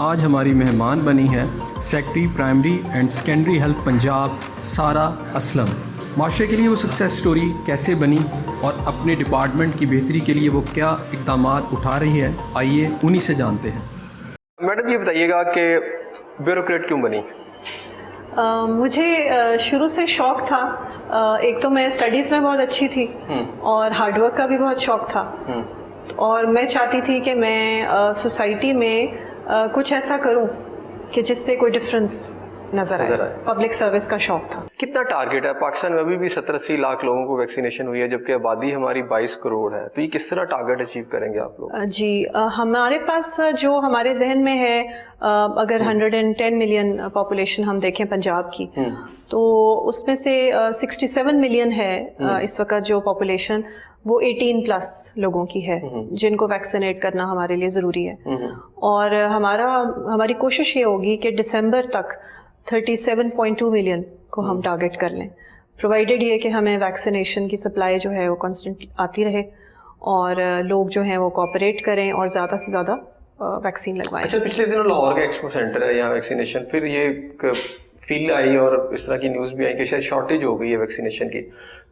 آج ہماری مہمان بنی ہے secretary primary and secondary health Punjab Sara Aslam. معاشرے کے لیے وہ سکسیس سٹوری کیسے بنی اور اپنے ڈپارٹمنٹ کی بہتری کے لیے وہ کیا اقدامات اٹھا رہی ہے، آئیے انہی سے جانتے ہیں. میڈم یہ بتائیے گا کہ بیوروکریٹ کیوں بنی؟ مجھے شروع سے شوق تھا. ایک تو میں اسٹڈیز میں بہت اچھی تھی اور ہارڈ ورک کا بھی بہت شوق تھا، اور میں چاہتی تھی کہ میں سوسائٹی میں کچھ ایسا کروں کہ جس سے کوئی ڈفرینس نظر آئے. پبلک سروس کا شوق تھا. کتنا ٹارگیٹ ہے؟ پاکستان میں ابھی بھی 70-80 لاکھ لوگوں کو ویکسینیشن ہوئی ہے، جبکہ آبادی ہماری 22 کروڑ ہے. تو یہ کس طرح ٹارگیٹ اچیو کریں گے آپ لوگ؟ جی ہمارے پاس جو ہمارے ذہن میں ہے، اگر 110 ملین پاپولیشن ہم دیکھیں پنجاب کی، تو اس میں سے 67 ملین ہے اس وقت جو پاپولیشن، وہ 18+ لوگوں کی ہے جن کو ویکسینیٹ کرنا ہمارے لیے ضروری ہے. اور ہماری کوشش یہ ہوگی کہ دسمبر تک 37.2 ملین کو ہم ٹارگیٹ کر لیں، پرووائڈیڈ یہ کہ ہمیں ویکسینیشن کی سپلائی جو ہے وہ کانسٹنٹ آتی رہے اور لوگ جو ہیں وہ کوآپریٹ کریں اور زیادہ سے زیادہ ویکسین لگوائیں. اچھا، پچھلے دنوں لاہور کا ایکسپو سینٹر ہے یہاں ویکسینیشن، پھر یہ فیل آئی اور اس طرح کی نیوز بھی آئی کہ شاید شارٹیج ہو گئی ہے ویکسینیشن کی.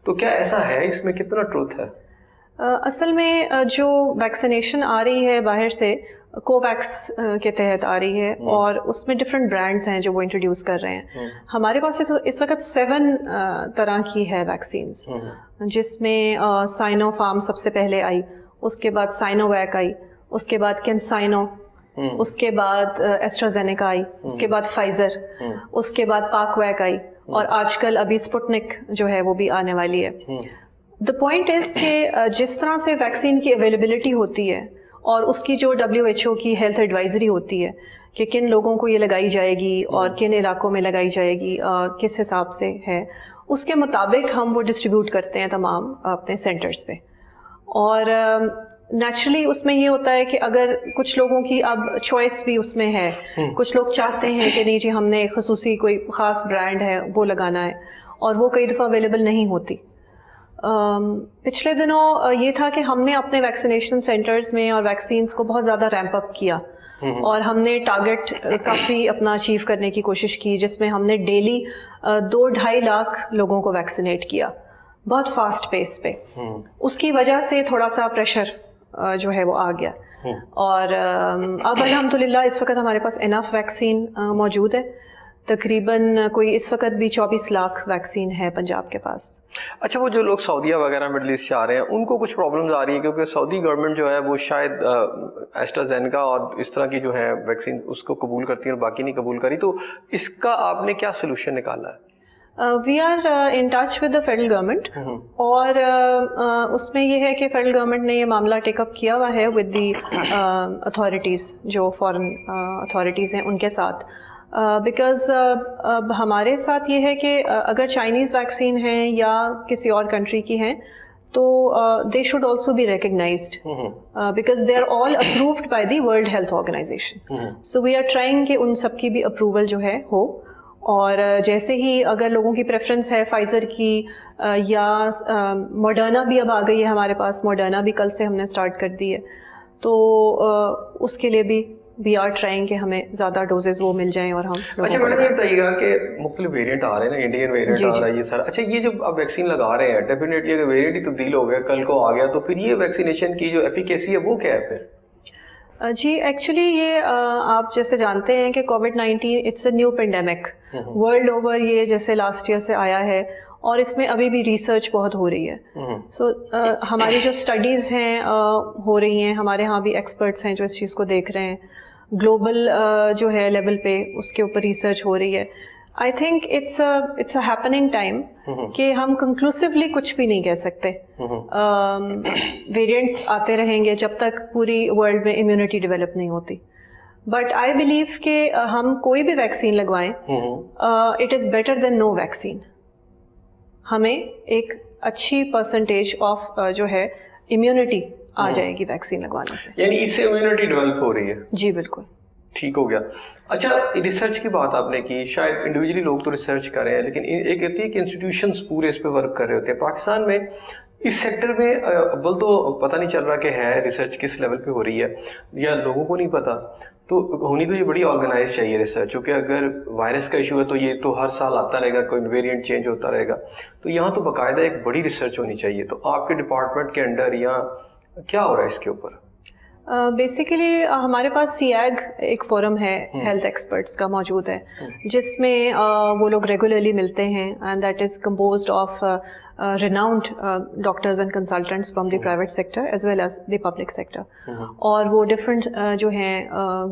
تو کیا ایسا ہے؟ اس میں کتنا ٹروتھ ہے؟ اصل میں جو ویکسینیشن آ رہی ہے باہر سے، کوویکس کے تحت آ رہی ہے، اور اس میں ڈفرینٹ برانڈس ہیں جو وہ انٹروڈیوس کر رہے ہیں. ہمارے پاس اس وقت 7 طرح کی ہے ویکسینز، جس میں سائنو فارم سب سے پہلے آئی، اس کے بعد سائنو ویک آئی، اس کے بعد کینسائنو، اس کے بعد ایسٹرازینیکا آئی، اس کے بعد فائزر، اس کے بعد پاک ویک آئی، اور آج کل ابھی سپوٹنک جو ہے وہ بھی آنے والی ہے. دا پوائنٹ از کہ جس طرح سے ویکسین کی اویلیبلٹی ہوتی ہے اور اس کی جو WHO کی ہیلتھ ایڈوائزری ہوتی ہے کہ کن لوگوں کو یہ لگائی جائے گی اور کن علاقوں میں لگائی جائے گی اور کس حساب سے ہے، اس کے مطابق ہم وہ ڈسٹریبیوٹ کرتے ہیں تمام اپنے سینٹرز پہ. اور نیچرلی اس میں یہ ہوتا ہے کہ اگر کچھ لوگوں کی اب چوائس بھی اس میں ہے، کچھ لوگ چاہتے ہیں کہ نہیں جی ہم نے خصوصی کوئی خاص برانڈ ہے وہ لگانا ہے، اور وہ کئی دفعہ اویلیبل نہیں ہوتی. پچھلے دنوں یہ تھا کہ ہم نے اپنے ویکسینیشن سینٹرز میں اور ویکسینز کو بہت زیادہ ریمپ اپ کیا، اور ہم نے ٹارگیٹ کافی اپنا اچیو کرنے کی کوشش کی، جس میں ہم نے ڈیلی 2-2.5 لاکھ لوگوں کو ویکسینیٹ کیا بہت فاسٹ پیس پہ. اس کی وجہ سے تھوڑا سا پریشر جو ہے وہ آ گیا، اور اب الحمدللہ اس وقت ہمارے پاس انف ویکسین موجود ہے. تقریباً کوئی اس وقت بھی 24 لاکھ ویکسین ہے پنجاب کے پاس. اچھا، وہ جو لوگ سعودیہ وغیرہ مڈل ایسٹ سے آ رہے ہیں ان کو کچھ پرابلمز آ رہی ہیں کیونکہ سعودی گورنمنٹ جو ہے وہ شاید ایسٹرازینیکا اور اس طرح کی جو ہے ویکسین اس کو قبول کرتی ہے اور باقی نہیں قبول کری. تو اس کا آپ نے کیا سلوشن نکالا ہے؟ We are in touch with the federal government, اور اس میں یہ ہے کہ فیڈرل گورنمنٹ نے یہ معاملہ ٹیک اپ کیا ہوا ہے ود دی اتھارٹیز، جو فارن اتھارٹیز ہیں ان کے ساتھ. بیکاز ہمارے ساتھ یہ ہے کہ اگر چائنیز ویکسین ہیں یا کسی اور کنٹری کی ہیں تو they should also be recognised, because they are all approved by the world health organisation. So we are trying کہ ان سب کی بھی اپروول جو ہے ہو. اور جیسے ہی اگر لوگوں کی پریفرنس ہے فائزر کی یا موڈرنا بھی اب آ گئی ہے ہمارے پاس، موڈرنا بھی کل سے ہم نے اسٹارٹ کر دی ہے، تو اس کے لیے بھی وی آر ٹرائنگ کہ ہمیں زیادہ ڈوزز وہ مل جائیں اور ہم. اچھا میڈم، یہ بتائیے گا کہ مختلف ویریئنٹ آ رہے ہیں نا، انڈین ویریئنٹ آ رہا ہے یہ سارا. اچھا، یہ جو آپ ویکسین لگا رہے ہیں ڈیفینیٹلی اگر ویریئنٹ ہی تبدیل ہو گیا، کل کو آ گیا، تو پھر یہ ویکسینیشن کی جو ایفیکیسی ہے وہ کیا ہے پھر؟ جی ایکچولی یہ آپ جیسے جانتے ہیں کہ کووڈ-19 it's a new pandemic world over, یہ جیسے لاسٹ ایئر سے آیا ہے، اور اس میں ابھی بھی ریسرچ بہت ہو رہی ہے. سو ہماری جو اسٹڈیز ہیں ہو رہی ہیں، ہمارے ہاں بھی ایکسپرٹس ہیں جو اس چیز کو دیکھ رہے ہیں، گلوبل جو ہے لیول پہ اس کے اوپر ریسرچ ہو رہی ہے. I think it's a happening time کہ ہم کنکلوسیولی کچھ بھی نہیں کہہ سکتے. ویریئنٹس آتے رہیں گے جب تک پوری ورلڈ میں امیونٹی ڈیولپ نہیں ہوتی. بٹ آئی بلیو کہ ہم کوئی بھی ویکسین لگوائیں، it is better than no vaccine. ہمیں ایک اچھی پرسنٹیج آف جو ہے امیونٹی آ جائے گی ویکسین لگوانے سے. یعنی اس سے امیونٹی ڈیولپ ہو رہی ہے؟ جی بالکل. ٹھیک ہو گیا. اچھا، ریسرچ کی بات آپ نے کی، شاید انڈیویجلی لوگ تو ریسرچ کر رہے ہیں لیکن ایک ہوتی ہے کہ انسٹیٹیوشنس پورے اس پہ ورک کر رہے ہوتے ہیں. پاکستان میں اس سیکٹر میں اول تو پتہ نہیں چل رہا کہ ہے ریسرچ کس لیول پہ ہو رہی ہے یا لوگوں کو نہیں پتا. تو ہونی تو یہ بڑی آرگنائز چاہیے ریسرچ, کیونکہ اگر وائرس کا ایشو ہے تو یہ تو ہر سال آتا رہے گا, کوئی ویریئنٹ چینج ہوتا رہے گا. تو یہاں تو باقاعدہ ایک بڑی ریسرچ ہونی چاہیے. تو آپ کے ڈپارٹمنٹ کے انڈر یہاں کیا ہو رہا ہے اس کے اوپر؟ بیسیکلی ہمارے پاس CAG ایک فورم ہے ہیلتھ ایکسپرٹس کا موجود ہے, جس میں وہ لوگ ریگولرلی ملتے ہیں, and that is composed of renowned doctors and consultants from the private sector as well as the public sector. اور وہ different جو ہیں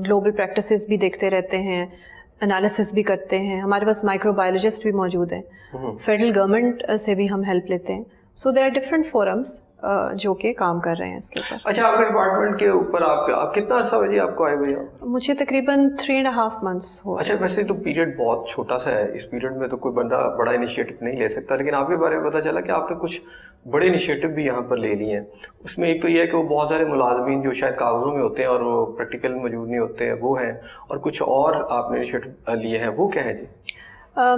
global practices بھی دیکھتے رہتے ہیں, انالیسس بھی کرتے ہیں. ہمارے پاس مائکرو بایولوجسٹ بھی موجود ہیں, فیڈرل گورنمنٹ سے بھی ہم ہیلپ لیتے ہیں. سو دیر آر ڈفرنٹ فورمس جو کہ کام کر رہے ہیں اس کے اوپر. اچھا, آپ کے ڈپارٹمنٹ کے اوپر آپ کتنا عرصہ ہو جی آپ کو آئے ہوئے؟ مجھے تقریباً 3.5 months ہو. اچھا, ویسے تو پیریڈ بہت چھوٹا سا ہے, اس پیریڈ میں تو کوئی بندہ بڑا انیشیٹو نہیں لے سکتا, لیکن آپ کے بارے میں پتہ چلا کہ آپ نے کچھ بڑے انیشیٹو بھی یہاں پر لے لیے ہیں. اس میں ایک تو یہ ہے کہ وہ بہت سارے ملازمین جو شاید کاغذوں میں ہوتے ہیں اور وہ پریکٹیکل موجود نہیں ہوتے ہیں وہ ہیں, اور کچھ اور آپ نے انیشیٹو لیے ہیں, وہ کیا ہیں جی؟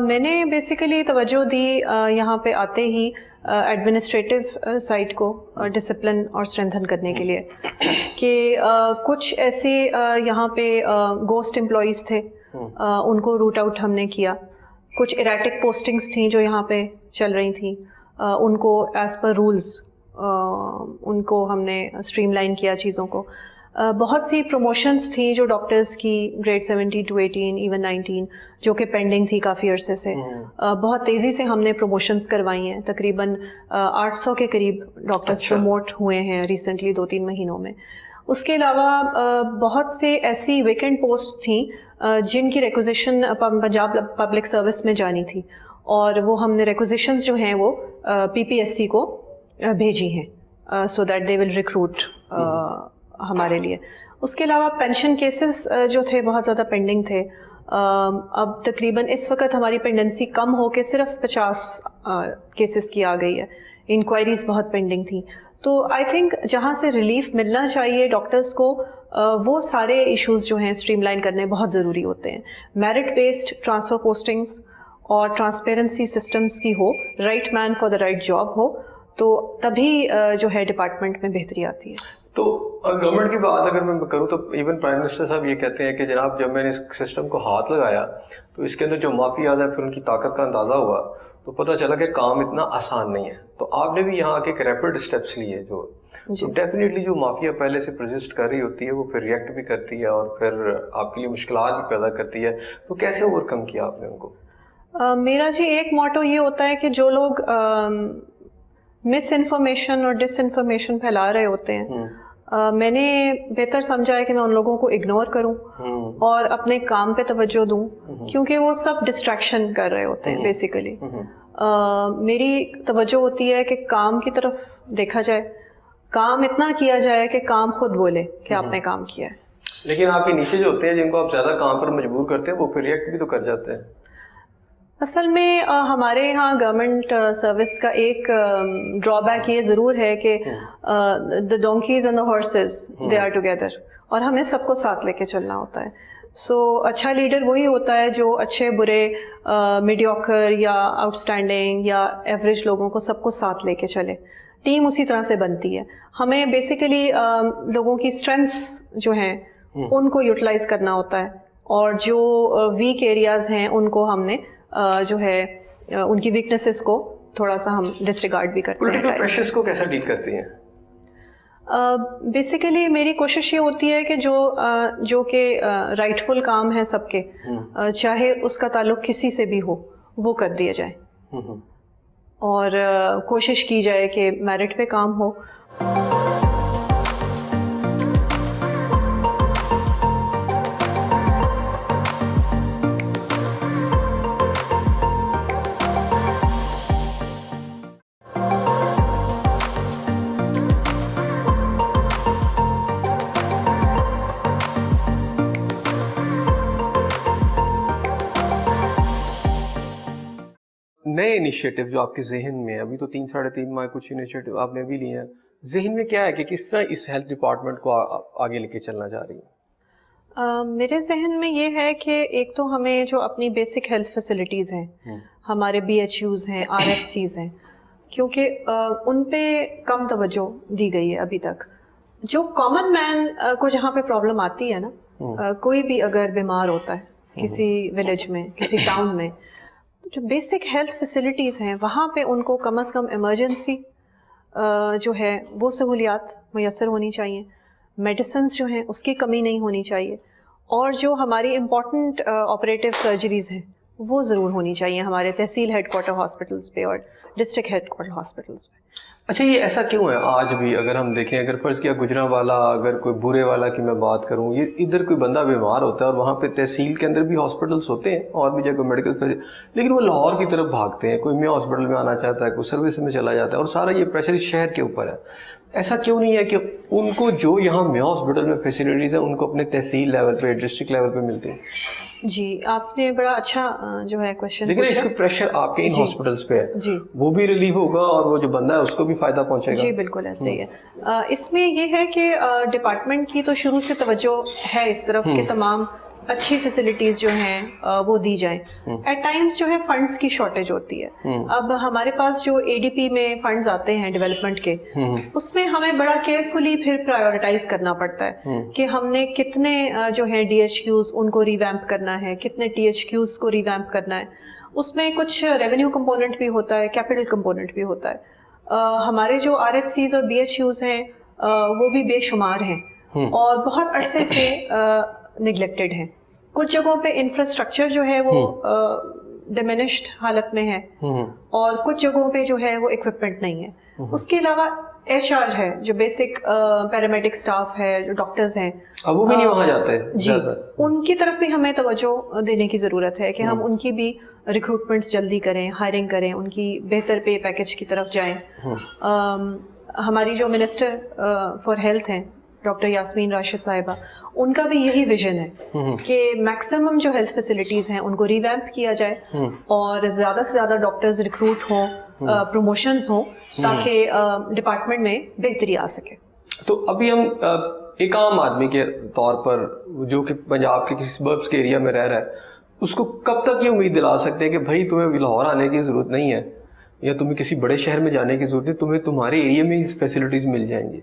میں نے بیسیکلی توجہ دی یہاں پہ آتے ہی ایڈمنسٹریٹو سائٹ کو ڈسپلن اور اسٹرینتھن کرنے کے لیے, کہ کچھ ایسے یہاں پہ گوسٹ امپلائیز تھے, ان کو روٹ آؤٹ ہم نے کیا. کچھ اریٹک پوسٹنگز تھیں جو یہاں پہ چل رہی تھیں, ان کو ایز پر رولز ان کو ہم نے اسٹریم لائن کیا چیزوں کو. بہت سی پروموشنز تھیں جو ڈاکٹرز کی گریڈ 17 to 18 ایون 19 جو کہ پینڈنگ تھی کافی عرصے سے. بہت تیزی سے ہم نے پروموشنز کروائی ہیں, تقریباً 800 کے قریب ڈاکٹرز پروموٹ ہوئے ہیں ریسنٹلی 2-3 مہینوں میں. اس کے علاوہ بہت سے ایسی ویکنٹ پوسٹ تھیں جن کی ریکوزیشن پنجاب پبلک سروس میں جانی تھی, اور وہ ہم نے ریکوزیشنز جو ہیں وہ PPSC کو بھیجی ہیں so that they will recruit ہمارے لیے. اس کے علاوہ پینشن کیسز جو تھے بہت زیادہ پینڈنگ تھے. اب تقریباً اس وقت ہماری پینڈنسی کم ہو کے صرف 50 کیسز کی آ گئی ہے. انکوائریز بہت پینڈنگ تھیں. تو آئی تھنک جہاں سے ریلیف ملنا چاہیے ڈاکٹرز کو, وہ سارے ایشوز جو ہیں اسٹریم لائن کرنے بہت ضروری ہوتے ہیں. میرٹ بیسڈ ٹرانسفر پوسٹنگز اور ٹرانسپیرنسی سسٹمز کی ہو, right man for the right job ہو, تو تبھی جو ہے ڈپارٹمنٹ میں بہتری آتی ہے. تو گورنمنٹ کی بات اگر میں کروں تو ایون پرائم منسٹر صاحب یہ کہتے ہیں کہ جناب جب میں نے اس سسٹم کو ہاتھ لگایا تو اس کے اندر جو مافیاز ہیں پھر ان کی طاقت کا اندازہ ہوا, تو پتہ چلا کہ کام اتنا آسان نہیں ہے. تو آپ نے بھی یہاں کے ایک ریپڈ اسٹیپس لیے جو ڈیفینیٹلی جو مافیا پہلے سے پرزسٹ کر رہی ہوتی ہے وہ پھر ریئیکٹ بھی کرتی ہے اور پھر آپ کے لیے مشکلات بھی پیدا کرتی ہے. تو کیسے اوور کم کیا آپ نے ان کو؟ میرا جی ایک موٹو یہ ہوتا ہے کہ جو لوگ مس انفارمیشن اور ڈس انفارمیشن پھیلا رہے ہوتے ہیں, میں نے بہتر سمجھا ہے کہ میں ان لوگوں کو اگنور کروں اور اپنے کام پہ توجہ دوں, کیونکہ وہ سب ڈسٹریکشن کر رہے ہوتے ہیں بیسیکلی. میری توجہ ہوتی ہے کہ کام کی طرف دیکھا جائے, کام اتنا کیا جائے کہ کام خود بولے کہ آپ نے کام کیا ہے. لیکن آپ کے نیچے جو ہوتے ہیں جن کو آپ زیادہ کام پر مجبور کرتے ہیں وہ پھر ریئیکٹ بھی تو کر جاتے ہیں. اصل میں ہمارے یہاں گورنمنٹ سروس کا ایک ڈرا بیک یہ ضرور ہے کہ the donkeys and the horses they are together, اور ہمیں سب کو ساتھ لے کے چلنا ہوتا ہے. سو اچھا لیڈر وہی ہوتا ہے جو اچھے برے میڈیوکر یا آؤٹ اسٹینڈنگ یا ایوریج لوگوں کو سب کو ساتھ لے کے چلے. ٹیم اسی طرح سے بنتی ہے. ہمیں بیسیکلی لوگوں کی اسٹرینتھس جو ہیں ان کو یوٹیلائز کرنا ہوتا ہے, اور جو ویک ایریاز ہیں ان کو ہم نے جو ہے ان کی ویکنیسز کو تھوڑا سا ہم ڈسریگارڈ بھی کرتے ہیں. پولیٹیکل پریشرز کو کیسا ڈیل کرتی ہیں؟ بیسیکلی میری کوشش یہ ہوتی ہے کہ جو کہ رائٹفل کام ہے سب کے, چاہے اس کا تعلق کسی سے بھی ہو, وہ کر دیا جائے, اور کوشش کی جائے کہ میرٹ پہ کام ہو. نئے انیشیٹو جو آپ کے ذہن میں, ابھی تو 3-3.5 ماہ کچھ انیشیٹو آپ نے بھی لیے ہیں, ذہن میں کیا ہے کہ کس طرح اس ہیلتھ ڈپارٹمنٹ کو آگے لے کے چلنا چاہ رہی ہیں؟ میرے ذہن میں یہ ہے کہ ایک تو ہمیں جو اپنی بیسک ہیلتھ فیسلٹیز ہیں, ہمارے BHUs ہیں, RFCs ہیں, کیونکہ ان پہ کم توجہ دی گئی ہے ابھی تک. جو کامن مین کو جہاں پہ پرابلم آتی ہے نا, کوئی بھی اگر بیمار ہوتا ہے کسی ولیج میں, کسی ٹاؤن میں, جو بیسک ہیلتھ فیسلٹیز ہیں وہاں پہ ان کو کم از کم ایمرجنسی جو ہے وہ سہولیات میسر ہونی چاہیے, میڈیسنس جو ہیں اس کی کمی نہیں ہونی چاہیے, اور جو ہماری امپورٹنٹ آپریٹیو سرجریز ہیں وہ ضرور ہونی چاہیے ہمارے تحصیل ہیڈ کوارٹر ہاسپٹلس پہ اور ڈسٹرکٹ ہیڈ کوارٹر ہاسپٹلس پہ. اچھا, یہ ایسا کیوں ہے آج بھی؟ اگر ہم دیکھیں, اگر فرض کیا گجرانوالہ, اگر کوئی برے والا کی میں بات کروں, یہ ادھر کوئی بندہ بیمار ہوتا ہے اور وہاں پہ تحصیل کے اندر بھی ہاسپٹلس ہوتے ہیں اور بھی جگہ میڈیکل پہ, لیکن وہ لاہور کی طرف بھاگتے ہیں. کوئی میں ہاسپٹل میں آنا چاہتا ہے, کوئی سروس میں چلا جاتا ہے, اور سارا یہ پریشر اس شہر کے اوپر ہے. ایسا کیوں نہیں ہے کہ ان کو جو یہاں میو ہاسپٹل میں فیسلٹیز ہیں ان کو اپنے تحصیل لیول پہ, ڈسٹرکٹ لیول پہ ملتے ہیں؟ جی, آپ نے بڑا اچھا جو ہے کوشچن لیکن اس کا پریشر آپ کے ان ہاسپٹلس پہ ہے, جی, وہ بھی ریلیف ہوگا اور وہ جو بندہ ہے اس کو بھی فائدہ پہنچے گا. جی بالکل ایسے ہی ہے. اس میں یہ ہے کہ ڈپارٹمنٹ کی تو شروع سے توجہ ہے اس طرف کہ تمام اچھی فیسلٹیز جو ہیں وہ دی جائیں. ایٹ ٹائمز جو ہے فنڈز کی شارٹیج ہوتی ہے. اب ہمارے پاس جو اے ڈی پی میں فنڈز آتے ہیں ڈیولپمنٹ کے, اس میں ہمیں بڑا کیئرفلی پھر پرائیورٹائز کرنا پڑتا ہے کہ ہم نے کتنے جو ہیں ڈی ایچ کیوز ان کو ریویمپ کرنا ہے, کتنے ٹی ایچ کیوز کو ریویمپ کرنا ہے. اس میں کچھ ریونیو کمپوننٹ بھی ہوتا ہے, کیپٹل کمپوننٹ بھی ہوتا ہے. ہمارے جو آر ایچ سیز اور بی ایچ یوز ہیں وہ بھی بے شمار ہیں اور بہت عرصے سے نگلیکٹڈ ہیں. کچھ جگہوں پہ انفراسٹرکچر جو ہے وہ ڈیمینشڈ حالت میں ہے اور کچھ جگہوں پہ جو ہے وہ اکوپمنٹ نہیں ہے. اس کے علاوہ ایچ آر ہے, جو بیسک پیرامیڈک اسٹاف ہے, جو ڈاکٹرز ہیں, وہ بھی نہیں وہاں جاتے. جی, ان کی طرف بھی ہمیں توجہ دینے کی ضرورت ہے کہ ہم ان کی بھی ریکروٹمنٹس جلدی کریں, ہائرنگ کریں, ان کی بہتر پے پیکج کی طرف جائیں. ہماری جو منسٹر فار ہیلتھ ہیں ڈاکٹر یاسمین راشد صاحبہ, ان کا بھی یہی ویژن ہے کہ میکسیمم جو ہیلتھ فیسلٹیز ہیں ان کو ریویمپ کیا جائے اور زیادہ سے زیادہ ڈاکٹرز ریکروٹ ہوں, پروموشنز ہوں, تاکہ ڈپارٹمنٹ میں بہتری آ سکے. تو ابھی ہم ایک عام آدمی کے طور پر جو کہ پنجاب کے کسی سبربس کے ایریا میں رہ رہا ہے, اس کو کب تک یہ امید دلا سکتے ہیں کہ بھائی تمہیں لاہور آنے کی ضرورت نہیں ہے یا تمہیں کسی بڑے شہر میں جانے کی ضرورت ہے, تمہیں تمہارے ایریا میں اس فیسلٹیز مل جائیں گی؟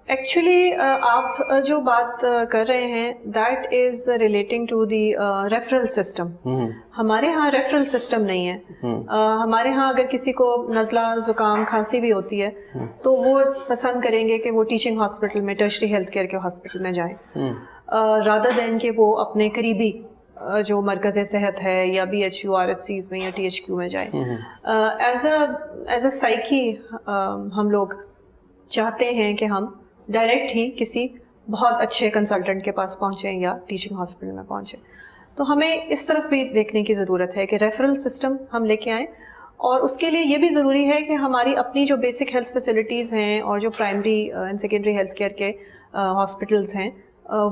ایکچولی آپ جو بات کر رہے ہیں that is relating to the referral system. ہمارے ہاں ریفرل سسٹم نہیں ہے. ہمارے ہاں اگر کسی کو نزلہ, زکام, کھانسی بھی ہوتی ہے تو وہ پسند کریں گے کہ وہ ٹیچنگ ہاسپٹل میں, ٹرشری ہیلتھ کیئر کے ہاسپٹل میں جائیں رادر دین کہ وہ اپنے قریبی جو مرکز صحت ہے یا B H U, R H Cs میں یا ٹی ایچ کیو میں جائیں. ایز اے سائیکی ہم لوگ چاہتے ہیں کہ ہم ڈائریکٹ ہی کسی بہت اچھے کنسلٹنٹ کے پاس پہنچیں یا ٹیچنگ ہاسپٹل میں پہنچیں. تو ہمیں اس طرف بھی دیکھنے کی ضرورت ہے کہ ریفرل سسٹم ہم لے کے آئیں, اور اس کے لیے یہ بھی ضروری ہے کہ ہماری اپنی جو بیسک ہیلتھ فیسلٹیز ہیں اور جو primary and secondary health care کے ہاسپٹلز ہیں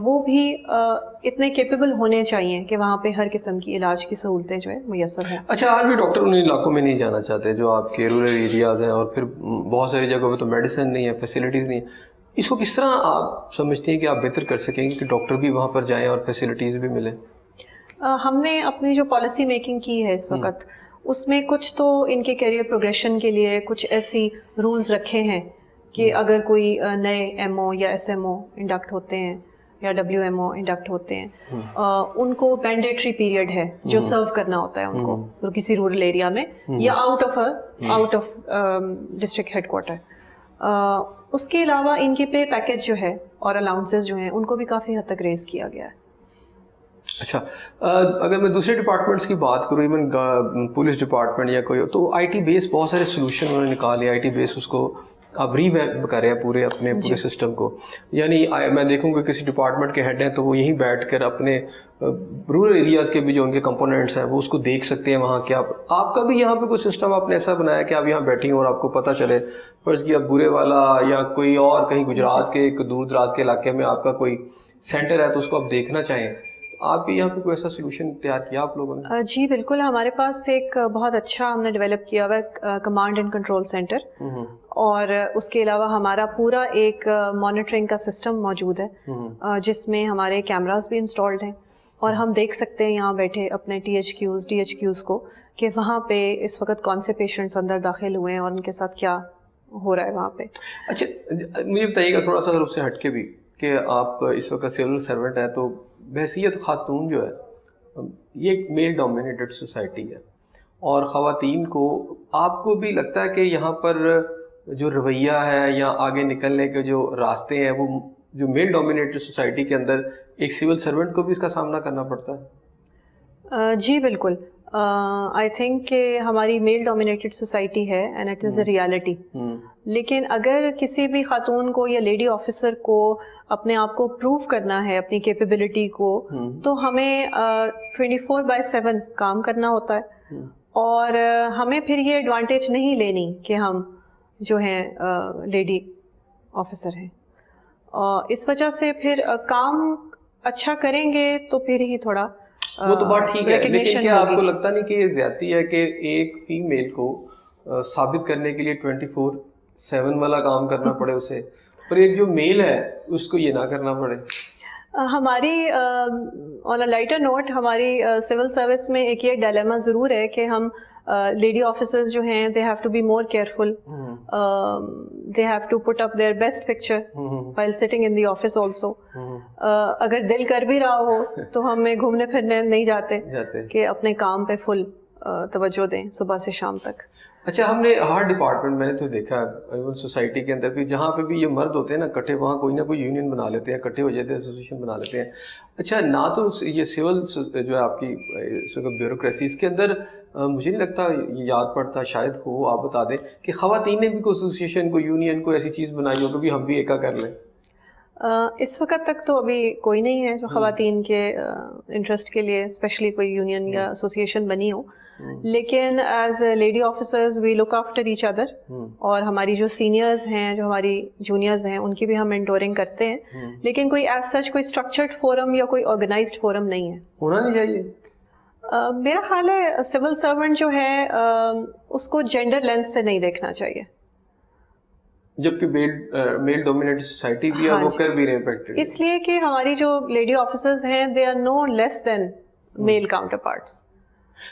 وہ بھی اتنے کیپیبل ہونے چاہیے کہ وہاں پہ ہر قسم کی علاج کی سہولتیں جو ہے میسر ہوں. اچھا, آج بھی ڈاکٹر ان علاقوں میں نہیں جانا چاہتے جو آپ کے رورل ایریاز ہیں, اور پھر بہت ساری جگہوں پہ تو میڈیسن نہیں ہے, فیسلٹیز نہیں ہے. اس کو کس طرح آپ سمجھتے ہیں کہ آپ بہتر کر سکیں گے کہ ڈاکٹر بھی وہاں پر جائیں اور فیسلٹیز بھی ملیں؟ ہم نے اپنی جو پالیسی میکنگ کی ہے اس وقت, اس میں کچھ تو ان کے کیریئر پروگریشن کے لیے کچھ ایسی رولز رکھے ہیں کہ اگر کوئی نئے ایم او یا ایس ایم او انڈکٹ ہوتے ہیں یا ڈبلیو ایم او انڈکٹ ہوتے ہیں, ان کو مینڈیٹری پیریڈ ہے جو سرو کرنا ہوتا ہے ان کو کسی رورل ایریا میں یا out of district headquarter. اس کے علاوہ ان کے پے پیکج جو ہے اور الاؤنسز جو ہیں ان کو بھی کافی حد تک ریز کیا گیا ہے. اچھا, اگر میں دوسرے ڈپارٹمنٹس کی بات کروں, ایون پولیس ڈپارٹمنٹ یا کوئی, تو آئی ٹی بیس بہت سارے سولوشن انہوں نے نکالے. آئی ٹی بیس اس کو آپ ری ویمپ کر رہے ہیں پورے اپنے پورے سسٹم کو. یعنی میں دیکھوں کہ کسی ڈپارٹمنٹ کے ہیڈ ہیں تو وہ یہیں بیٹھ کر اپنے رورل ایریاز کے بھی جو ان کے کمپوننٹس ہیں وہ اس کو دیکھ سکتے ہیں وہاں کیا. آپ کا بھی یہاں پہ کوئی سسٹم آپ نے ایسا بنایا کہ آپ یہاں بیٹھی ہوں اور آپ کو پتہ چلے فرض کیا برے والا یا کوئی اور کہیں گجرات کے ایک دور دراز کے علاقے میں آپ کا کوئی سینٹر ہے تو اس کو آپ دیکھنا چاہیں, آپ بھی یہاں پہ کوئی ایسا سولوشن تیار کیا آپ لوگوں نے؟ جی بالکل, ہمارے پاس ایک بہت اچھا ہم نے ڈیولپ کیا ہوا ہے کمانڈ اینڈ کنٹرول سینٹر, اور اس کے علاوہ ہمارا پورا ایک مانیٹرنگ کا سسٹم موجود ہے جس میں ہمارے کیمراز بھی انسٹالڈ ہیں اور ہم دیکھ سکتے ہیں یہاں بیٹھے اپنے THQs DHQs کو کہ وہاں پہ اس وقت کون سے پیشنٹس اندر داخل ہوئے ہیں اور ان کے ساتھ کیا ہو رہا ہے وہاں پہ. اچھا مجھے بتائیے گا تھوڑا سا اگر اس سے ہٹ کے بھی کہ آپ اس وقت سول سرونٹ ہیں تو بحیثیت خاتون جو ہے یہ ایک میل ڈومینیٹڈ سوسائٹی ہے اور خواتین کو آپ کو بھی لگتا ہے کہ یہاں پر جو رویہ ہے یا آگے نکلنے کے جو راستے ہیں وہ جو میل ڈومینیٹڈ سوسائٹی کے اندر ایک سول سرونٹ کو بھی اس کا سامنا کرنا پڑتا ہے؟ جی بالکل. آئی تھنک کہ ہماری میل ڈومینیٹڈ سوسائٹی ہے and it is a reality. لیکن اگر کسی بھی خاتون کو یا لیڈی آفیسر کو اپنے آپ کو پروو کرنا ہے اپنی کیپیبلٹی کو تو ہمیں 24/7 کام کرنا ہوتا ہے اور ہمیں پھر یہ ایڈوانٹیج نہیں لینی کہ ہم جو ہیں لیڈی آفیسر ہیں. اس وجہ سے پھر کام اچھا کریں گے تو پھر ہی تھوڑا وہ تو بات ٹھیک ہے, لیکن کیا آپ کو لگتا نہیں کہ یہ زیادتی ہے کہ ایک فیمیل کو ثابت کرنے کے لیے 24/7 والا کام کرنا پڑے اسے, اور ایک جو میل ہے اس کو یہ نہ کرنا پڑے؟ ہماری آن اے لائٹر نوٹ ہماری سول سروس میں ایک یہ ڈائلیما ضرور ہے کہ ہم لیڈی آفیسرز جو ہیں they have to be more careful, they have to put up their best picture while sitting in the office also. اگر دل کر بھی رہا ہو تو ہمیں گھومنے پھرنے نہیں جاتے کہ اپنے کام پہ فل توجہ دیں صبح سے شام تک. اچھا ہم نے ہر ڈپارٹمنٹ میں نے تو دیکھا ایون سوسائٹی کے اندر بھی جہاں پہ بھی یہ مرد ہوتے ہیں نا کٹھے, وہاں کوئی نہ کوئی یونین بنا لیتے ہیں, کٹھے ہو جاتے ہیں, ایسوسیشن بنا لیتے ہیں. اچھا نہ تو یہ سول جو ہے آپ کی اس وقت بیوروکریسی اس کے اندر مجھے نہیں لگتا یاد پڑتا, شاید ہو آپ بتا دیں کہ خواتین نے بھی کوئی ایسوسیشن کو یونین کو ایسی چیز بنائی ہو کہ بھی ہم بھی ایکا کر لیں. اس وقت تک تو ابھی کوئی نہیں ہے جو خواتین کے انٹرسٹ کے لیے اسپیشلی کوئی یونین یا ایسوسیشن بنی ہو, لیکن ایز لیڈی آفیسرز وی لک آفٹر ایچ ادر, اور ہماری جو سینئرز ہیں جو ہماری جونیئرز ہیں ان کی بھی ہم مینٹورنگ کرتے ہیں, لیکن کوئی ایز سچ کوئی اسٹرکچرڈ فورم یا کوئی آرگنائزڈ فورم نہیں ہے. ہونا نہیں چاہیے. میرا خیال ہے سول سرونٹ جو ہے اس کو جینڈر لینس سے نہیں دیکھنا چاہیے, جبکہ میل ڈومینیٹڈ سوسائٹی بھی ہے وہ کر بھی رہے ہیں, اس لیے کہ ہماری جو لیڈی آفیسرز ہیں they are no less than male counterparts.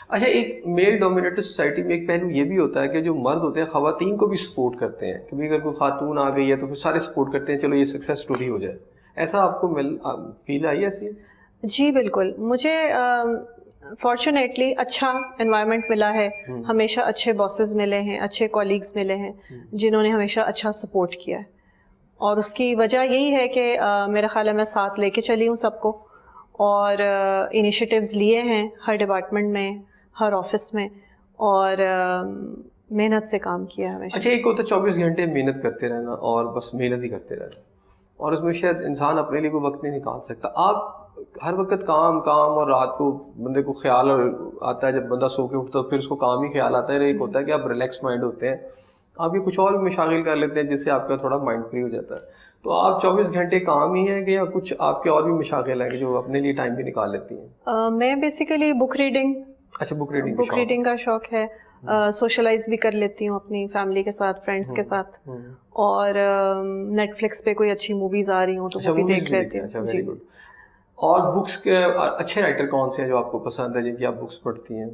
اچھا ایک میل ڈومینیٹڈ سوسائٹی میں ایک پہلو یہ بھی ہوتا ہے کہ جو مرد ہوتے ہیں خواتین کو بھی سپورٹ کرتے ہیں, کبھی اگر کوئی خاتون آ گئی ہے تو پھر سارے سپورٹ کرتے ہیں چلو یہ سکسیس سٹوری ہو جائے. ایسا آپ کو فیل آئی ایسی؟ جی بالکل, مجھے فارچونیٹلی اچھا انوائرمنٹ ملا ہے, ہمیشہ اچھے باسز ملے ہیں, اچھے کولیگز ملے ہیں جنہوں نے ہمیشہ اچھا سپورٹ کیا ہے, اور اس کی وجہ یہی ہے کہ میرا خیال ہے میں ساتھ لے کے چلی ہوں سب کو, اور انیشیٹیوز لیے ہیں ہر ڈپارٹمنٹ میں ہر آفس میں, اور محنت سے کام کیا ہمیشہ. اچھا ایک ہوتا ہے 24 گھنٹے محنت کرتے رہنا اور بس محنت ہی کرتے رہنا, اور اس میں شاید انسان اپنے لیے کوئی وقت نہیں نکال سکتا. آپ ہر وقت کام اور رات کو بندے کو خیال آتا ہے, جب بندہ سو کے اٹھتا ہے پھر اس کو کام ہی خیال آتا ہے. ایک ہوتا ہے کہ آپ ریلیکس مائنڈ ہوتے ہیں, آپ یہ کچھ اور بھی مشاغل کر لیتے ہیں جس سے آپ کا تھوڑا مائنڈ فری ہو جاتا ہے. تو آپ 24 گھنٹے کام ہی ہیں کہ یا کچھ آپ کے اور بھی مشاغل ہیں جو اپنے لیے ٹائم بھی نکال لیتی ہیں؟ میں بیسیکلی بک ریڈنگ. اچھا بک ریڈنگ کا شوق ہے, سوشلائز بھی کر لیتی ہوں اپنی فیملی کے ساتھ, فرینڈس کے ساتھ, اور نیٹ فلکس پہ کوئی اچھی موویز آ رہی ہوں تو وہ بھی دیکھ لیتی ہوں. جی. اور بکس کے اچھے رائٹر کون سے ہیں جو آپ کو پسند ہے, جن کی آپ بکس پڑھتی ہیں؟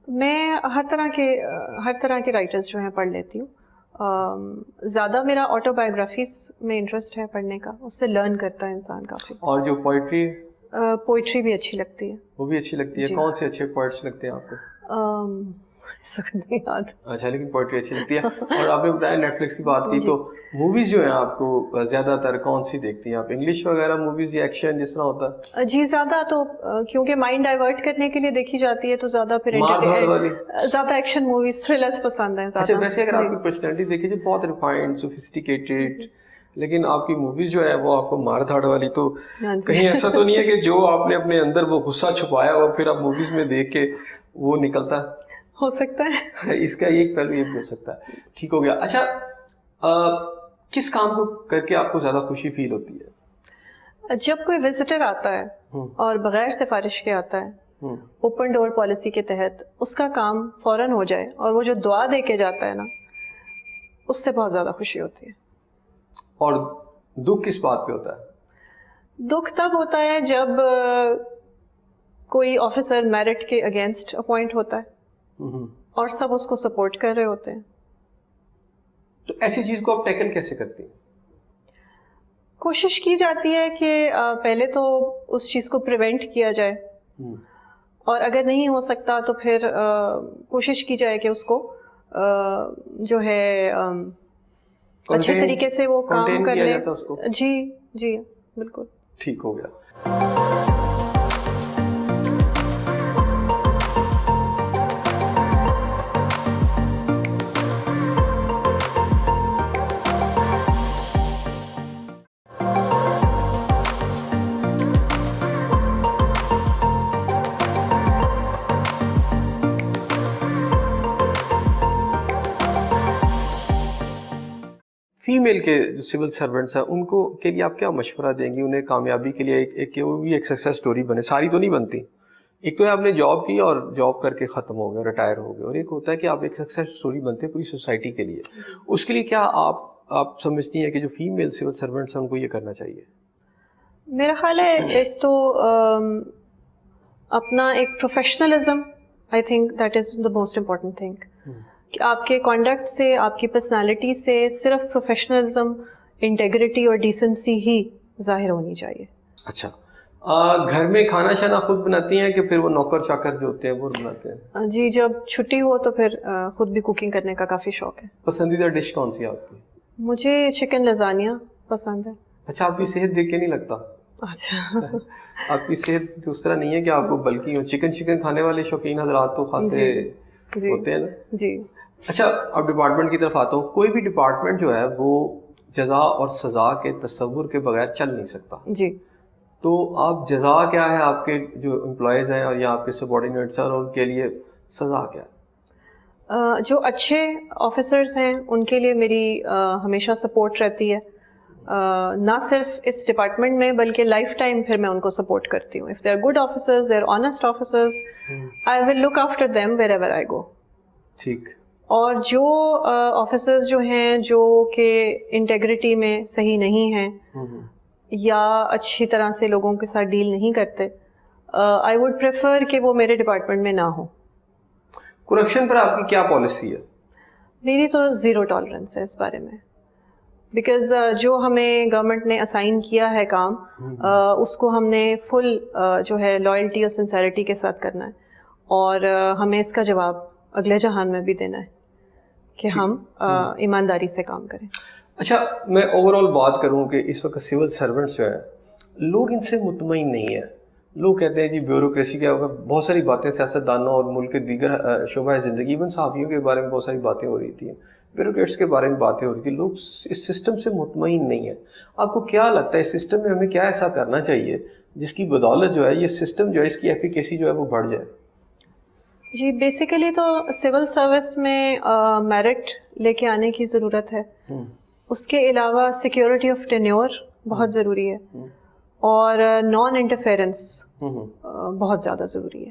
میں ہر طرح کے رائٹرز جو ہیں پڑھ لیتی ہوں. زیادہ میرا آٹو بایوگرافیز میں انٹرسٹ ہے پڑھنے کا, اس سے لرن کرتا ہے انسان کافی. اور جو پوئٹری بھی اچھی لگتی ہے. وہ بھی اچھی لگتی ہے. کون سے اچھے پوئٹس لگتے ہیں آپ کو؟ اچھا لیکن پوئٹری اچھی لگتی ہے. اور آپ نے بتایا نیٹ فلکس کی بات کی, تو موویز جو ہیں آپ کو زیادہ تر کون سی دیکھتی ہیں آپ, انگلش وغیرہ موویز یا ایکشن جس طرح ہوتا ہے؟ جی زیادہ تو کیونکہ مائنڈ ڈائیورٹ کرنے کے لیے دیکھی جاتی ہے تو زیادہ پھر زیادہ ایکشن موویز, تھرلرز پسند ہیں زیادہ. اچھا ویسے اگر آپ کی پرسنالٹی دیکھیں جو بہت ریفائنڈ سوفسٹیکیٹڈ, لیکن آپ کی موویز جو ہے وہ آپ کو مار دھاڑ والی, تو کہیں ایسا تو نہیں ہے کہ جو آپ نے اپنے اندر وہ غصہ چھپایا ہوا پھر آپ موویز میں دیکھ کے وہ نکلتا ہے؟ ہو سکتا ہے. اس کا ایک پہلو یہ بھی ہو سکتا ہے. ٹھیک ہو گیا. اچھا کس کام کو کر کے آپ کو زیادہ خوشی فیل ہوتی ہے؟ جب کوئی وزٹر آتا ہے اور بغیر سفارش کے آتا ہے, اوپن ڈور پالیسی کے تحت اس کا کام فوراً ہو جائے, اور وہ جو دعا دے کے جاتا ہے نا, اس سے بہت زیادہ خوشی ہوتی ہے. اور دکھ کس بات پہ ہوتا ہے؟ دکھ تب ہوتا ہے جب کوئی آفیسر میرٹ کے اگینسٹ اپوائنٹ ہوتا ہے اور سب اس کو سپورٹ کر رہے ہوتے ہیں. تو ایسی چیز کو آپ ٹیکل کیسے کرتی ہیں؟ کوشش کی جاتی ہے کہ پہلے تو اس چیز کو پریونٹ کیا جائے, اور اگر نہیں ہو سکتا تو پھر کوشش کی جائے کہ اس کو جو ہے اچھے طریقے سے وہ کام کر لے. جی جی بالکل ٹھیک ہو گیا. فیمیل کے جو سول سرونٹس ہیں ان کو کے لیے آپ کیا مشورہ دیں گی انہیں کامیابی کے لیے ایک کہ وہ بھی ایک سکسیس سٹوری بنے؟ ساری تو نہیں بنتی. ایک تو ہے آپ نے جاب کی اور جاب کر کے ختم ہو گئے, ریٹائر ہو گئے, اور ایک ہوتا ہے کہ آپ ایک سکسیس سٹوری بنتے ہیں پوری سوسائٹی کے لیے. اس کے لیے کیا آپ سمجھتی ہیں کہ جو فیمیل سول سرونٹس ہیں ان کو یہ کرنا چاہیے؟ میرا خیال ہے ایک تو اپنا ایک professionalism, I think that is the most important thing, کہ آپ کے کانڈکٹ سے, آپ کی پرسنالٹی سے صرف پروفیشنلزم, انٹیگریٹی اور ڈیسنسی ہی ظاہر ہونی چاہیے. اچھا, گھر میں کھانا شانا خود بناتی ہیں کہ پھر وہ نوکر چاکر جو ہوتے ہیں وہ بناتے ہیں؟ جی, جب چھٹی ہو تو پھر خود بھی کوکنگ کرنے کا کافی شوق ہے. پسندیدہ ڈش کون سی ہے آپ کی؟ مجھے چکن لزانیہ پسند ہے. اچھا, آپ کی صحت دیکھ کے نہیں لگتا؟ اچھا, آپ کی صحت اس طرح نہیں ہے کہ آپ کو بلکہ ہو. چکن کھانے والے شوقین حضرات تو خاصے ہوتے ہیں نا. جی. اچھا, اب ڈپارٹمنٹ کی طرف آتا ہوں. کوئی بھی ڈپارٹمنٹ جو ہے وہ جزا اور سزا کے تصور کے بغیر چل نہیں سکتا. جی. تو آپ جزا کیا ہے آپ کے جو امپلائیز ہیں اور یا آپ کے سبارڈینیٹس ہیں, اور ان کے لیے سزا کیا ہے؟ جو اچھے آفیسرس ہیں ان کے لیے میری ہمیشہ سپورٹ رہتی ہے, نہ صرف اس ڈپارٹمنٹ میں بلکہ لائف ٹائم پھر میں ان کو سپورٹ کرتی ہوں. If they are good officers, they are honest officers, I will look after them wherever I go. ٹھیک. اور جو آفیسرز جو ہیں جو کہ انٹیگریٹی میں صحیح نہیں ہیں یا اچھی طرح سے لوگوں کے ساتھ ڈیل نہیں کرتے, آئی وڈ پریفر کہ وہ میرے ڈپارٹمنٹ میں نہ ہو. کرپشن پر آپ کی کیا پالیسی ہے؟ میری تو زیرو ٹالرنس ہے اس بارے میں, بیکاز جو ہمیں گورنمنٹ نے اسائن کیا ہے کام, اس کو ہم نے فل جو ہے لائلٹی اور سنسیریٹی کے ساتھ کرنا ہے, اور ہمیں اس کا جواب اگلے جہان میں بھی دینا ہے کہ ہم ایمانداری سے کام کریں. اچھا, میں اوور آل بات کروں کہ اس وقت سول سرونٹس جو ہیں لوگ ان سے مطمئن نہیں ہیں. لوگ کہتے ہیں جی بیوروکریسی کیا ہوگا, بہت ساری باتیں سیاست دانوں اور ملک کے دیگر شعبہ زندگی, ایون صحافیوں کے بارے میں بہت ساری باتیں ہو رہی تھیں, بیوروکریٹس کے بارے میں باتیں ہو رہی تھیں. لوگ اس سسٹم سے مطمئن نہیں ہیں. آپ کو کیا لگتا ہے اس سسٹم میں ہمیں کیا ایسا کرنا چاہیے جس کی بدولت جو ہے یہ سسٹم جو ہے اس کی ایفیکیسی جو ہے وہ بڑھ جائے؟ جی, بیسیکلی تو سول سروس میں میرٹ لے کے آنے کی ضرورت ہے. اس کے علاوہ سیکیورٹی آف ٹینیور بہت ضروری ہے, اور نان انٹرفیرنس بہت زیادہ ضروری ہے.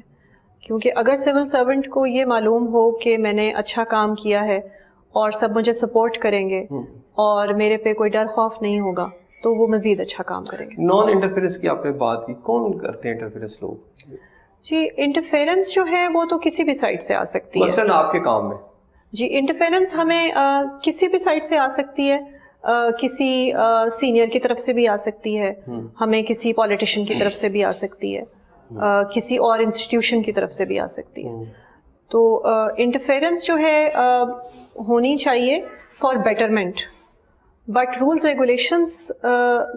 کیونکہ اگر سول سرونٹ کو یہ معلوم ہو کہ میں نے اچھا کام کیا ہے اور سب مجھے سپورٹ کریں گے اور میرے پہ کوئی ڈر خوف نہیں ہوگا, تو وہ مزید اچھا کام کریں گے. نان انٹرفیرنس کی آپ نے بات کی, کون کرتے ہیں انٹرفیرنس لوگ؟ جی, انٹرفیرنس جو ہے وہ تو کسی بھی سائڈ سے آ سکتی ہے. مثلاً آپ کے کام میں؟ جی, انٹرفیرنس ہمیں کسی بھی سائڈ سے آ سکتی ہے, کسی سینئر کی طرف سے بھی آ سکتی ہے, ہمیں کسی پولیٹیشین کی طرف سے بھی آ سکتی ہے, کسی اور انسٹیٹیوشن کی طرف سے بھی آ سکتی ہے. تو انٹرفیرنس جو ہے ہونی چاہیے for betterment, but rules regulations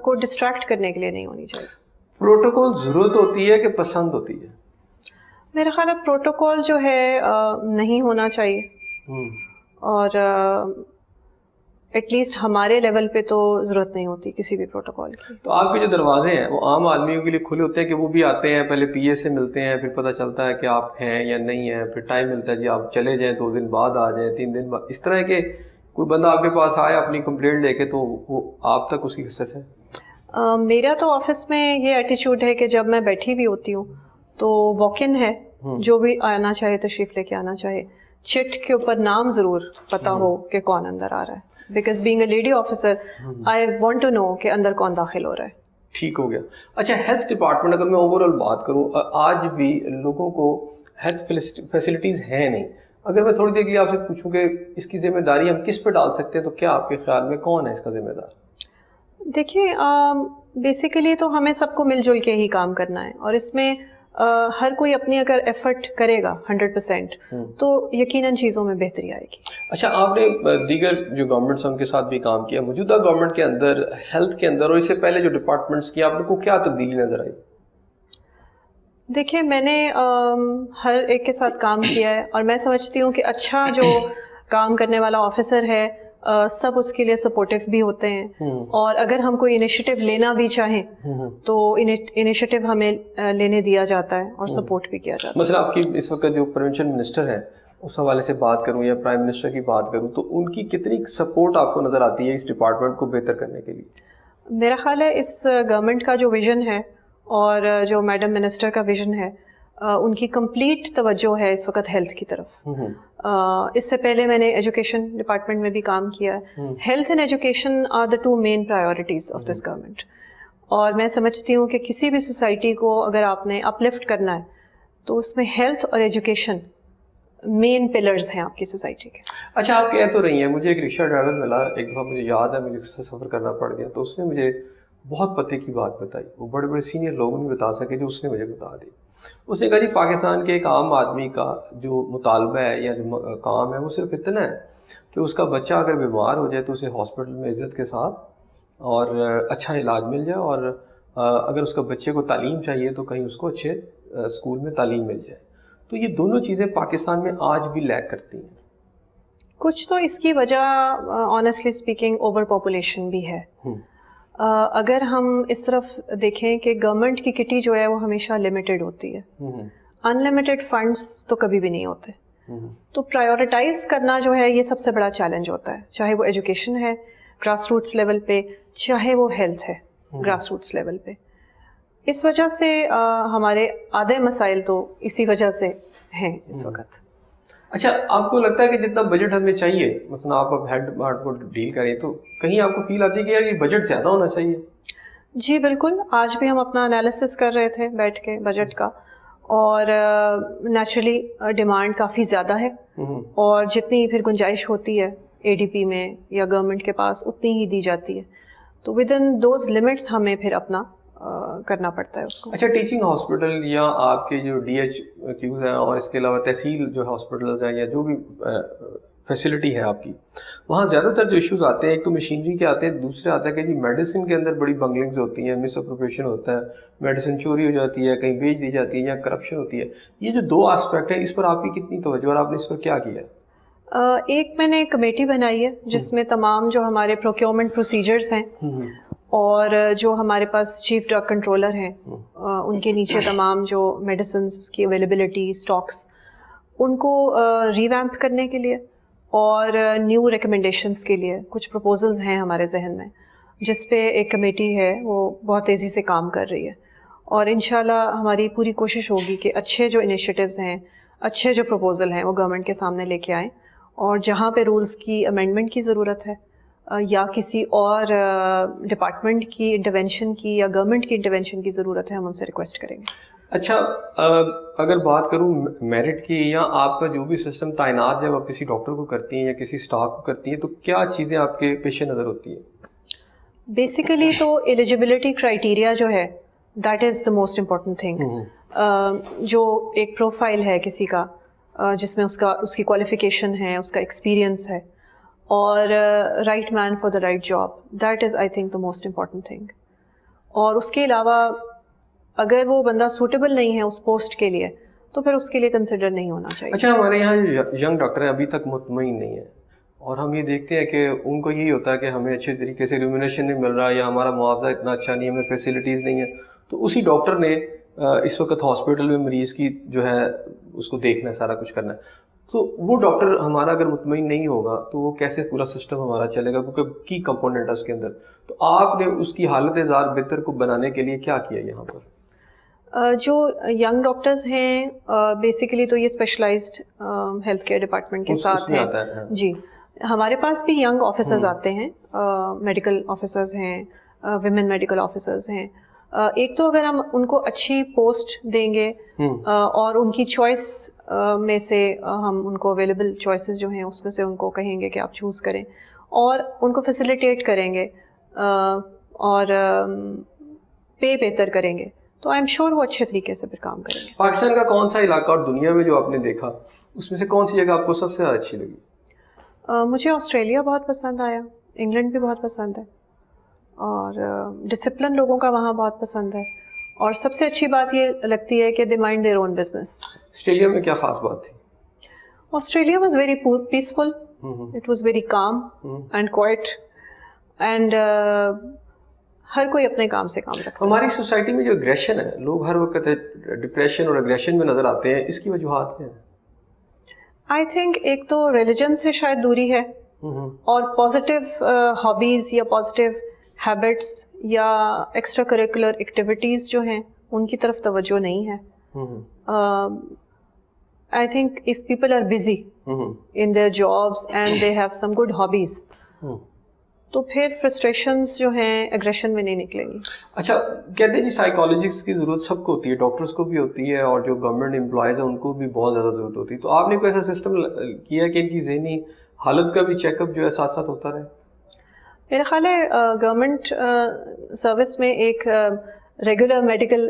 کو ڈسٹریکٹ کرنے کے لیے نہیں ہونی چاہیے. پروٹوکول ضرورت ہوتی ہے کہ پسند ہوتی ہے؟ میرا خیال ہے پروٹوکول جو ہے نہیں ہونا چاہیے, اور ایٹ لیسٹ ہمارے لیول پہ تو ضرورت نہیں ہوتی کسی بھی پروٹوکول کی. تو آپ کے جو دروازے ہیں وہ عام آدمیوں کے لیے کھلے ہوتے ہیں کہ وہ بھی آتے ہیں, پہلے پی اے سے ملتے ہیں, پھر پتہ چلتا ہے کہ آپ ہیں یا نہیں ہیں, پھر ٹائم ملتا ہے جی آپ چلے جائیں, 2 دن بعد آ جائیں, 3 دن بعد, اس طرح ہے کہ کوئی بندہ آپ کے پاس آیا اپنی کمپلینٹ لے کے تو وہ آپ تک اس کی حصص ہے؟ میرا تو آفس میں یہ ایٹیچیوڈ ہے کہ جب میں بیٹھی بھی ہوتی ہوں تو واک ان ہے, جو بھی آنا چاہے تشریف لے کے آنا چاہے. چٹ کے اوپر نام ضرور پتا ہو کہ کون اندر آ رہا ہے, because being a lady officer I want to know کہ اندر کون داخل ہو رہا ہے. ٹھیک ہو گیا. اچھا ہیلتھ ڈپارٹمنٹ اگر میں اوور آل بات کروں, آج بھی لوگوں کو ہیلتھ فیسلٹیز ہیں نہیں. اگر میں تھوڑی دیر کے لیے آپ سے پوچھوں کہ اس کی ذمہ داری ہم کس پہ ڈال سکتے ہیں, تو کیا آپ کے خیال میں کون ہے اس کا ذمہ دار؟ دیکھیے بیسیکلی تو ہمیں سب کو مل جل کے ہی کام کرنا ہے, اور اس میں ہر کوئی اپنی اگر ایفرٹ کرے گا 100% تو یقیناً چیزوں میں بہتری آئے گی. اچھا آپ نے دیگر جو گورنمنٹس ہیں ان کے ساتھ بھی کام کیا, موجودہ گورنمنٹ کے اندر ہیلتھ کے اندر اور اس سے پہلے جو ڈپارٹمنٹس کی آپ کو کیا تبدیلی نظر آئی؟ دیکھیے میں نے ہر ایک کے ساتھ کام کیا ہے, اور میں سمجھتی ہوں کہ اچھا جو کام کرنے والا آفیسر ہے سب اس کے لیے سپورٹیو بھی ہوتے ہیں, اور اگر ہم کوئی انیشیٹو لینا بھی چاہیں تو انیشیٹو ہمیں لینے دیا جاتا ہے اور سپورٹ بھی کیا جاتا ہے. مثلا آپ کی اس وقت جو پریونشن منسٹر ہے اس حوالے سے بات کروں یا پرائم منسٹر کی بات کروں, تو ان کی کتنی سپورٹ آپ کو نظر آتی ہے اس ڈپارٹمنٹ کو بہتر کرنے کے لیے؟ میرا خیال ہے اس گورنمنٹ کا جو ویژن ہے اور جو میڈم منسٹر کا ویژن ہے ان کی کمپلیٹ توجہ ہے اس وقت ہیلتھ کی طرف. اس سے پہلے میں نے ایجوکیشن ڈپارٹمنٹ میں بھی کام کیا ہے. Health and education are the 2 main priorities of this government, اور میں سمجھتی ہوں کہ کسی بھی سوسائٹی کو اگر آپ نے اپ لفٹ کرنا ہے تو اس میں ہیلتھ اور ایجوکیشن مین پلرز ہیں آپ کی سوسائٹی کے. اچھا آپ کہہ تو رہی ہیں, مجھے ایک رکشہ ڈرائیور ملا ایک دفعہ, مجھے یاد ہے مجھے اس سے سفر کرنا پڑ گیا, تو اس نے مجھے بہت پتے کی بات بتائی, وہ بڑے بڑے سینئر لوگوں نے بتا سکے جو اس نے مجھے بتا دی. اس نے کہا جی پاکستان کے ایک عام آدمی کا جو مطالبہ ہے یا جو کام ہے وہ صرف اتنا ہے کہ اس کا بچہ اگر بیمار ہو جائے تو اسے ہاسپٹل میں عزت کے ساتھ اور اچھا علاج مل جائے, اور اگر اس کا بچے کو تعلیم چاہیے تو کہیں اس کو اچھے اسکول میں تعلیم مل جائے. تو یہ دونوں چیزیں پاکستان میں آج بھی لیک کرتی ہیں. کچھ تو اس کی وجہ آنیسٹلی اسپیکنگ اوور پاپولیشن بھی ہے. اگر ہم اس طرف دیکھیں کہ گورنمنٹ کی کٹی جو ہے وہ ہمیشہ لمیٹڈ ہوتی ہے, ان لمیٹڈ فنڈس تو کبھی بھی نہیں ہوتے. تو پرائیورٹائز کرنا جو ہے یہ سب سے بڑا چیلنج ہوتا ہے, چاہے وہ ایجوکیشن ہے گراس روٹس لیول پہ, چاہے وہ ہیلتھ ہے گراس روٹس لیول پہ. اس وجہ سے ہمارے آدھے مسائل تو اسی وجہ سے ہیں اس وقت. اچھا آپ کو لگتا ہے کہ جتنا بجٹ ہمیں چاہیے, مثلا آپ اب ہیڈ ڈپارٹمنٹ کو ڈیل کریں تو کہیں آپ کو فیل آتی ہے کہ یار یہ بجٹ زیادہ ہونا چاہیے؟ جی بالکل, آج بھی ہم اپنا انالیسس کر رہے تھے بیٹھ کے بجٹ کا, اور نیچرلی ڈیمانڈ کافی زیادہ ہے, اور جتنی پھر گنجائش ہوتی ہے اے ڈی پی میں یا گورنمنٹ کے پاس اتنی ہی دی جاتی ہے, تو ود ان دوز لمٹس ہمیں پھر اپنا کرنا پڑتا ہے اس کو. اچھا ٹیچنگ ہاسپٹل یا آپ کے جو ڈی ایچ کیوز ہیں اور اس کے علاوہ تحصیل جو ہاسپٹلز ہیں یا جو بھی فیسلٹی ہے آپ کی, وہاں زیادہ تر جو ایشوز آتے ہیں ایک تو مشینری کے آتے ہیں, دوسرے آتا ہے کہ جی میڈیسن کے اندر بڑی بنگلنگز ہوتی ہیں, مس اپروپریشن ہوتا ہے, میڈیسن چوری ہو جاتی ہے, کہیں بیچ دی جاتی ہے یا کرپشن ہوتی ہے. یہ جو 2 آسپیکٹ ہیں اس پر آپ کی کتنی توجہ اور آپ نے اس پر کیا کیا ہے؟ ایک میں نے کمیٹی بنائی ہے جس میں تمام جو ہمارے پروکیورمنٹ پروسیجرز ہیں اور جو ہمارے پاس چیف ڈرگ کنٹرولر ہیں ان کے نیچے تمام جو میڈیسنس کی اویلیبلٹی اسٹاکس ان کو ریویمپ کرنے کے لیے اور نیو ریکمنڈیشنز کے لیے کچھ پروپوزلز ہیں ہمارے ذہن میں, جس پہ ایک کمیٹی ہے وہ بہت تیزی سے کام کر رہی ہے, اور انشاءاللہ ہماری پوری کوشش ہوگی کہ اچھے جو انیشیٹوز ہیں, اچھے جو پروپوزل ہیں وہ گورنمنٹ کے سامنے لے کے آئیں, اور جہاں پہ رولز کی امینڈمنٹ کی ضرورت ہے یا کسی اور ڈپارٹمنٹ کی انٹرونشن کی یا گورنمنٹ کی انٹرونشن کی ضرورت ہے, ہم ان سے ریکویسٹ کریں گے. اچھا اگر بات کروں میرٹ کی یا آپ کا جو بھی سسٹم تعینات جب آپ کسی ڈاکٹر کو کرتی ہیں یا کسی اسٹاف کو کرتی ہیں تو کیا چیزیں آپ کے پیش نظر ہوتی ہیں؟ بیسیکلی تو ایلیجبلٹی کرائٹیریا جو ہے that is the most important thing. جو ایک پروفائل ہے کسی کا جس میں اس کی کوالیفیکیشن ہے, اس کا ایکسپیرئنس ہے, اور right man for the right job, that is I think the most important thing. اور اس کے علاوہ اگر وہ بندہ سوٹیبل نہیں ہے اس پوسٹ کے لیے تو پھر اس کے لیے کنسیڈر نہیں ہونا چاہیے. اچھا ہمارے یہاں ینگ ڈاکٹر ہیں ابھی تک مطمئن نہیں ہے, اور ہم یہ دیکھتے ہیں کہ ان کو یہی ہوتا ہے کہ ہمیں اچھے طریقے سے ریمونیشن نہیں مل رہا یا ہمارا معاوضہ اتنا اچھا نہیں ہے, ہمیں فیسلٹیز نہیں ہے, تو اسی ڈاکٹر نے اس وقت ہاسپٹل میں مریض کی جو ہے اس کو دیکھنا ہے, سارا کچھ کرنا ہے, تو وہ ڈاکٹر ہمارا اگر مطمئن نہیں ہوگا تو وہ کیسے پورا سسٹم ہمارا چلے گا, کیونکہ کی کمپوننٹ ہے اس کے اندر. تو آپ نے اس کی حالت زار بہتر کو بنانے کے لیے کیا کیا یہاں پر؟ جو ینگ ڈاکٹرز ہیں بیسیکلی تو یہ اسپیشلائزڈ ہیلتھ کیئر ڈپارٹمنٹ کے ساتھ ہیں. جی ہمارے پاس بھی ینگ آفیسرز آتے ہیں, میڈیکل آفیسرز ہیں, ویمن میڈیکل آفیسرز ہیں. ایک تو اگر ہم ان کو اچھی پوسٹ دیں گے اور ان کی چوائس میں سے ہم ان کو اویلیبل چوائسیز جو ہیں اس میں سے ان کو کہیں گے کہ آپ چوز کریں اور ان کو فیسیلیٹیٹ کریں گے اور پے بہتر کریں گے تو آئی ایم شیور وہ اچھے طریقے سے پھر کام کریں گے. پاکستان کا کون سا علاقہ اور دنیا میں جو آپ نے دیکھا اس میں سے کون سی جگہ آپ کو سب سے زیادہ اچھی لگی؟ مجھے آسٹریلیا بہت پسند آیا, انگلینڈ بھی بہت پسند ہے اور ڈسپلن لوگوں کا وہاں بہت پسند ہے اور سب سے اچھی بات یہ لگتی ہے کہ they mind their own business. Australia میں کیا خاص بات تھی؟ Australia was very peaceful, it was very calm and quiet اینڈ ہر کوئی اپنے کام سے کام رکھتا ہے. ہماری سوسائٹی میں جو اگریشن ہے, لوگ ہر وقت ڈپریشن اور اگریشن میں نظر آتے ہیں, اس کی وجوہات کیا ہیں؟ آئی تھنک ایک تو ریلیجن سے شاید دوری ہے اور پازیٹیو ہابیز یا پازیٹیو ہیبٹس یا ایکسٹرا کریکولر ایکٹیویٹیز جو ہیں ان کی طرف توجہ نہیں ہے. I think if people are busy in their jobs and they have some good hobbies تو پھر فرسٹریشنز جو ہیں ایگریشن میں نہیں نکلیں گی. اچھا, کہتے ہیں جی سائیکالوجسٹ کی ضرورت سب کو ہوتی ہے, ڈاکٹرس کو بھی ہوتی ہے اور جو گورنمنٹ امپلائیز ہیں ان کو بھی بہت زیادہ ضرورت ہوتی ہے, تو آپ نے کوئی ایسا سسٹم کیا کہ ان کی ذہنی حالت کا بھی چیک اپ جو ہے ساتھ ساتھ ہوتا رہے؟ میرا خیال ہے گورنمنٹ سروس میں ایک ریگولر میڈیکل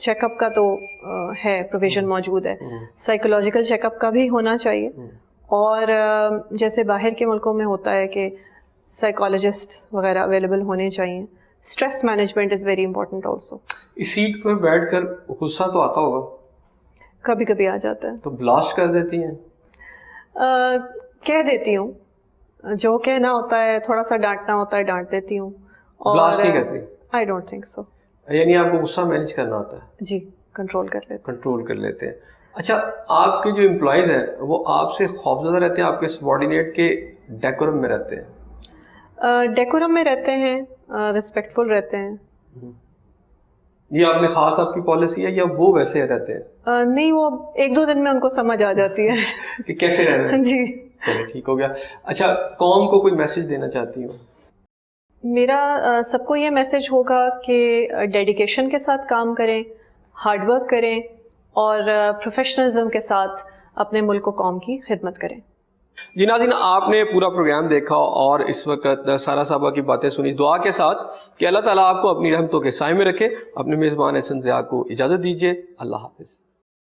چیک اپ کا تو ہے, پروویژن موجود ہے, سائیکولوجیکل چیک اپ کا بھی ہونا چاہیے اور جیسے باہر کے ملکوں میں ہوتا ہے کہ سائیکالوجسٹ وغیرہ اویلیبل ہونے چاہیے. Stress management is very important also. اس سیٹ پر بیٹھ کر غصہ تو آتا ہوگا؟ کبھی کبھی آ جاتا ہے. تو بلاسٹ کر دیتی ہیں؟ کہہ دیتی ہوں, جو کہنا ہوتا ہے, تھوڑا سا ڈانٹنا ہوتا ہے ڈانٹ دیتی ہوں. بلاسٹ نہیں کرتی؟ I don't think so. یعنی آپ کو غصہ مینیج کرنا آتا ہے؟ جی, کنٹرول کر لیتے ہیں. اچھا, آپ کے جو امپلائیز ہیں وہ آپ سے خوفزدہ رہتے ہیں, آپ کے سبارڈینیٹ کے ڈیکورم میں رہتے ہیں؟ ڈیکورم میں رہتے ہیں, ریسپیکٹفل رہتے ہیں. یہ آپ نے خاص آپ کی پالیسی ہے یا وہ ویسے رہتے ہیں؟ نہیں, وہ ایک دو دن میں ان کو سمجھ آ جاتی ہے کہ کیسے رہنا ہے. جی چلے ٹھیک ہو گیا. اچھا, قوم کو کوئی میسج دینا چاہتی ہوں؟ میرا سب کو یہ میسج ہوگا کہ ڈیڈیکیشن کے ساتھ کام کریں, ہارڈ ورک کریں اور پروفیشنلزم کے ساتھ اپنے ملک و قوم کی خدمت کریں. جی ناظرین, آپ نے پورا پروگرام دیکھا اور اس وقت سارہ صاحبہ کی باتیں سنی. دعا کے ساتھ کہ اللہ تعالیٰ آپ کو اپنی رحمتوں کے سائے میں رکھے. اپنے میزبان احسن ضیاء کو اجازت دیجیے. اللہ حافظ.